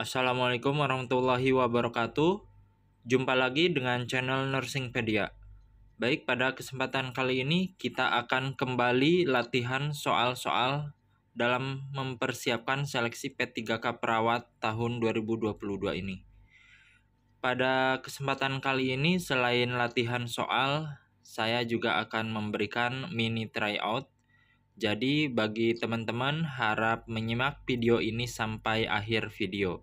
Assalamualaikum warahmatullahi wabarakatuh. Jumpa lagi dengan channel Nursingpedia. Baik, pada kesempatan kali ini kita akan kembali latihan soal-soal dalam mempersiapkan seleksi P3K Perawat tahun 2022 ini. Pada kesempatan kali ini selain latihan soal, saya juga akan memberikan mini tryout. Jadi bagi teman-teman harap menyimak video ini sampai akhir video.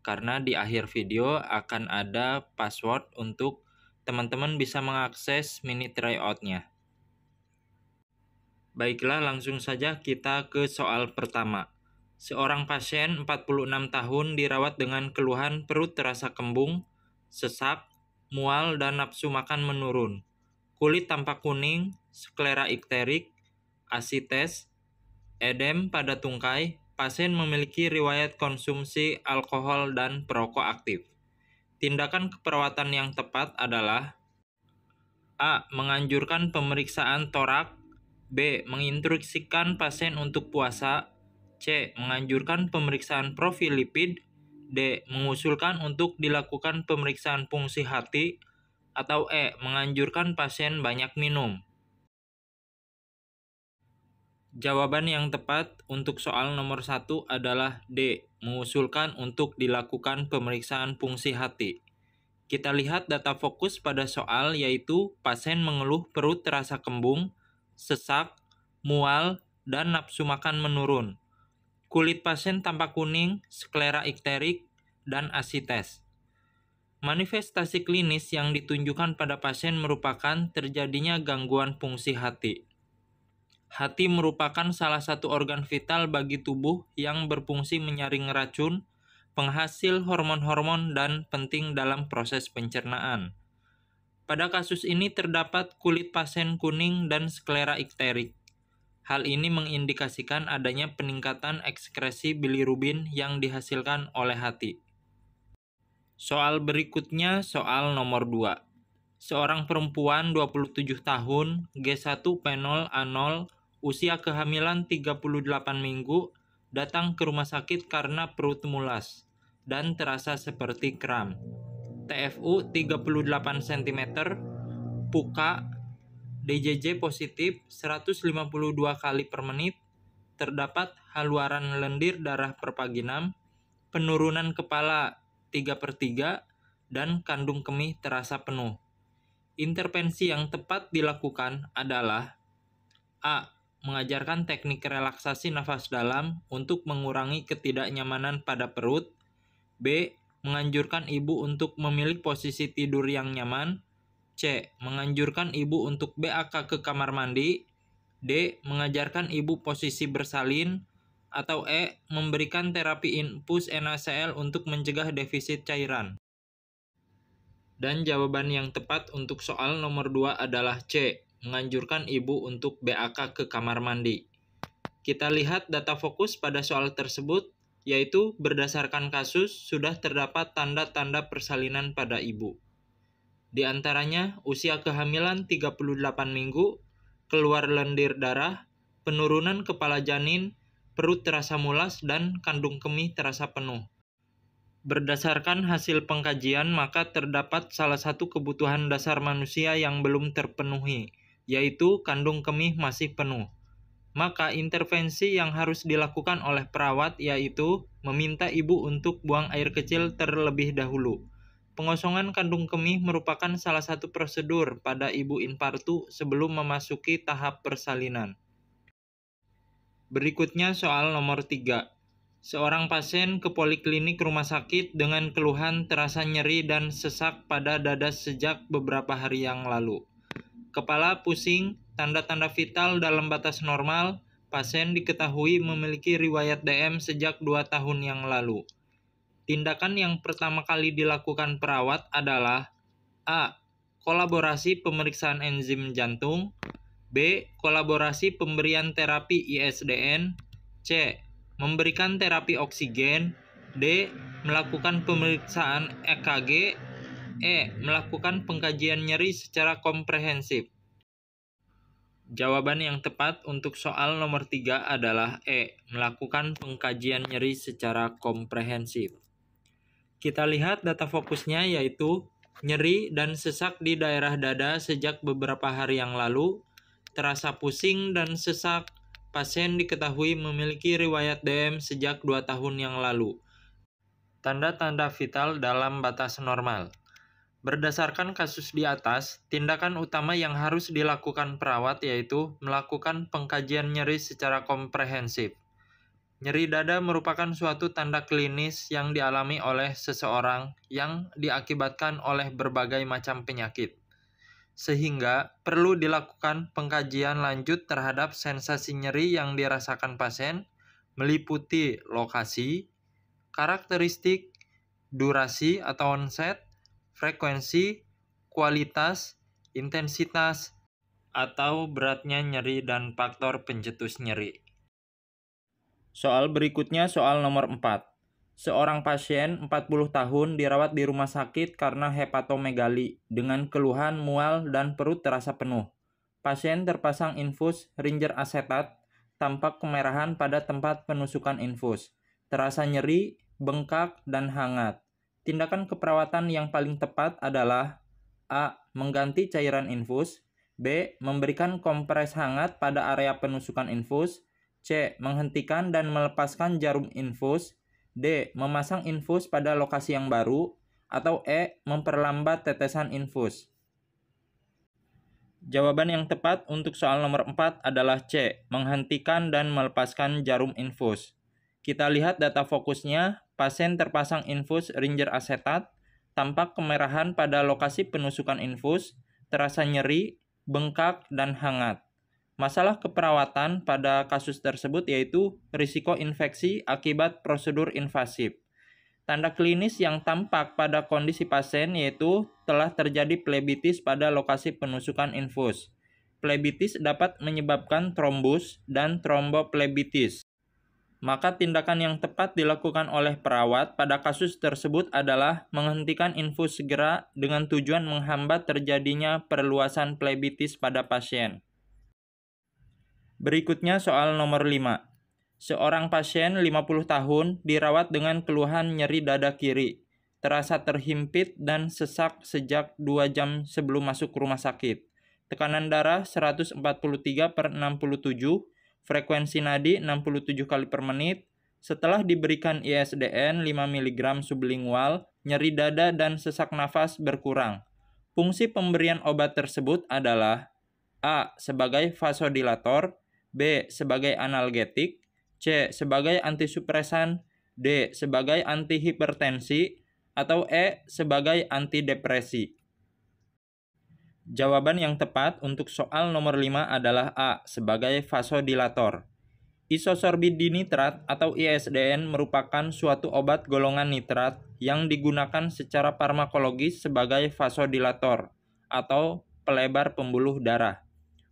Karena di akhir video akan ada password untuk teman-teman bisa mengakses mini tryout-nya. Baiklah, langsung saja kita ke soal pertama. Seorang pasien 46 tahun dirawat dengan keluhan perut terasa kembung, sesak, mual, dan nafsu makan menurun. Kulit tampak kuning, sklera ikterik, asites, edem pada tungkai. Pasien memiliki riwayat konsumsi alkohol dan perokok aktif. Tindakan keperawatan yang tepat adalah A. Menganjurkan pemeriksaan torak. B. Menginstruksikan pasien untuk puasa. C. Menganjurkan pemeriksaan profil lipid. D. Mengusulkan untuk dilakukan pemeriksaan fungsi hati. Atau E. Menganjurkan pasien banyak minum. Jawaban yang tepat untuk soal nomor 1 adalah D. Mengusulkan untuk dilakukan pemeriksaan fungsi hati. Kita lihat data fokus pada soal yaitu pasien mengeluh perut terasa kembung, sesak, mual, dan nafsu makan menurun. Kulit pasien tampak kuning, sklera ikterik, dan asites. Manifestasi klinis yang ditunjukkan pada pasien merupakan terjadinya gangguan fungsi hati. Hati merupakan salah satu organ vital bagi tubuh yang berfungsi menyaring racun, penghasil hormon-hormon, dan penting dalam proses pencernaan. Pada kasus ini terdapat kulit pasien kuning dan sklera ikterik. Hal ini mengindikasikan adanya peningkatan ekskresi bilirubin yang dihasilkan oleh hati. Soal berikutnya soal nomor 2. Seorang perempuan 27 tahun, G1P0A0, usia kehamilan 38 minggu, datang ke rumah sakit karena perut mulas dan terasa seperti kram. TFU 38 cm, PUKA, DJJ positif 152 kali per menit, terdapat haluaran lendir darah per pagi 6, penurunan kepala 3/3, dan kandung kemih terasa penuh. Intervensi yang tepat dilakukan adalah A. Mengajarkan teknik relaksasi nafas dalam untuk mengurangi ketidaknyamanan pada perut. B. Menganjurkan ibu untuk memilih posisi tidur yang nyaman. C. Menganjurkan ibu untuk BAK ke kamar mandi. D. Mengajarkan ibu posisi bersalin. Atau E. Memberikan terapi infus NaCl untuk mencegah defisit cairan. Dan jawaban yang tepat untuk soal nomor 2 adalah C. Menganjurkan ibu untuk BAK ke kamar mandi. Kita lihat data fokus pada soal tersebut, yaitu berdasarkan kasus sudah terdapat tanda-tanda persalinan pada ibu. Di antaranya usia kehamilan 38 minggu, keluar lendir darah, penurunan kepala janin, perut terasa mulas, dan kandung kemih terasa penuh. Berdasarkan hasil pengkajian, maka terdapat salah satu kebutuhan dasar manusia yang belum terpenuhi, yaitu kandung kemih masih penuh. Maka intervensi yang harus dilakukan oleh perawat yaitu meminta ibu untuk buang air kecil terlebih dahulu. Pengosongan kandung kemih merupakan salah satu prosedur pada ibu infartu sebelum memasuki tahap persalinan. Berikutnya soal nomor 3. Seorang pasien ke poliklinik rumah sakit dengan keluhan terasa nyeri dan sesak pada dada sejak beberapa hari yang lalu. Kepala pusing, tanda-tanda vital dalam batas normal, pasien diketahui memiliki riwayat DM sejak 2 tahun yang lalu. Tindakan yang pertama kali dilakukan perawat adalah A. Kolaborasi pemeriksaan enzim jantung. B. Kolaborasi pemberian terapi ISDN. C. Memberikan terapi oksigen. D. Melakukan pemeriksaan EKG. E. Melakukan pengkajian nyeri secara komprehensif. Jawaban yang tepat untuk soal nomor 3 adalah E. Melakukan pengkajian nyeri secara komprehensif. Kita lihat data fokusnya yaitu nyeri dan sesak di daerah dada sejak beberapa hari yang lalu, terasa pusing dan sesak, pasien diketahui memiliki riwayat DM sejak 2 tahun yang lalu. Tanda-tanda vital dalam batas normal. Berdasarkan kasus di atas, tindakan utama yang harus dilakukan perawat yaitu melakukan pengkajian nyeri secara komprehensif. Nyeri dada merupakan suatu tanda klinis yang dialami oleh seseorang yang diakibatkan oleh berbagai macam penyakit. Sehingga perlu dilakukan pengkajian lanjut terhadap sensasi nyeri yang dirasakan pasien, meliputi lokasi, karakteristik, durasi atau onset, frekuensi, kualitas, intensitas, atau beratnya nyeri dan faktor pencetus nyeri. Soal berikutnya soal nomor 4. Seorang pasien 40 tahun dirawat di rumah sakit karena hepatomegali dengan keluhan mual dan perut terasa penuh. Pasien terpasang infus ringer asetat, tampak kemerahan pada tempat penusukan infus, terasa nyeri, bengkak, dan hangat. Tindakan keperawatan yang paling tepat adalah A. Mengganti cairan infus, B. Memberikan kompres hangat pada area penusukan infus, C. Menghentikan dan melepaskan jarum infus, D. Memasang infus pada lokasi yang baru, atau E. Memperlambat tetesan infus. Jawaban yang tepat untuk soal nomor 4 adalah C. Menghentikan dan melepaskan jarum infus. Kita lihat data fokusnya, pasien terpasang infus ringer asetat, tampak kemerahan pada lokasi penusukan infus, terasa nyeri, bengkak, dan hangat. Masalah keperawatan pada kasus tersebut yaitu risiko infeksi akibat prosedur invasif. Tanda klinis yang tampak pada kondisi pasien yaitu telah terjadi plebitis pada lokasi penusukan infus. Plebitis dapat menyebabkan trombus dan tromboplebitis. Maka tindakan yang tepat dilakukan oleh perawat pada kasus tersebut adalah menghentikan infus segera dengan tujuan menghambat terjadinya perluasan plebitis pada pasien. Berikutnya soal nomor 5. Seorang pasien 50 tahun dirawat dengan keluhan nyeri dada kiri, terasa terhimpit dan sesak sejak 2 jam sebelum masuk rumah sakit. Tekanan darah 143/67, frekuensi nadi 67 kali per menit. Setelah diberikan ISDN 5 mg sublingual, nyeri dada dan sesak nafas berkurang. Fungsi pemberian obat tersebut adalah A. Sebagai vasodilator, B. Sebagai analgetik, C. Sebagai antisupresan, D. Sebagai antihipertensi, atau E. Sebagai antidepresi. Jawaban yang tepat untuk soal nomor 5 adalah A. Sebagai vasodilator. Isosorbidinitrat atau ISDN merupakan suatu obat golongan nitrat yang digunakan secara farmakologis sebagai vasodilator atau pelebar pembuluh darah,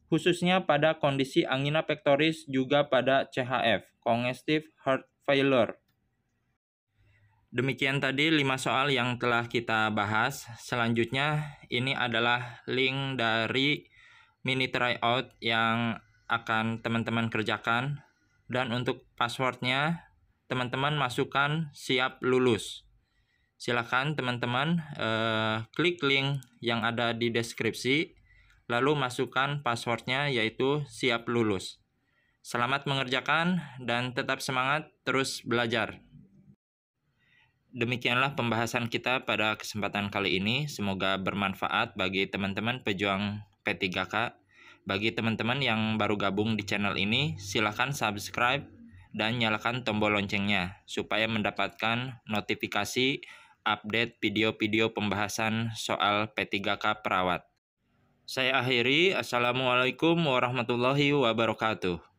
khususnya pada kondisi angina pectoris juga pada CHF, congestive heart failure. Demikian tadi 5 soal yang telah kita bahas. Selanjutnya ini adalah link dari mini tryout yang akan teman-teman kerjakan. Dan untuk passwordnya teman-teman masukkan siap lulus. Silakan teman-teman klik link yang ada di deskripsi, lalu masukkan passwordnya yaitu siap lulus. Selamat mengerjakan dan tetap semangat terus belajar. Demikianlah pembahasan kita pada kesempatan kali ini. Semoga bermanfaat bagi teman-teman pejuang P3K. Bagi teman-teman yang baru gabung di channel ini, silakan subscribe dan nyalakan tombol loncengnya supaya mendapatkan notifikasi update video-video pembahasan soal P3K perawat. Saya akhiri. Assalamualaikum warahmatullahi wabarakatuh.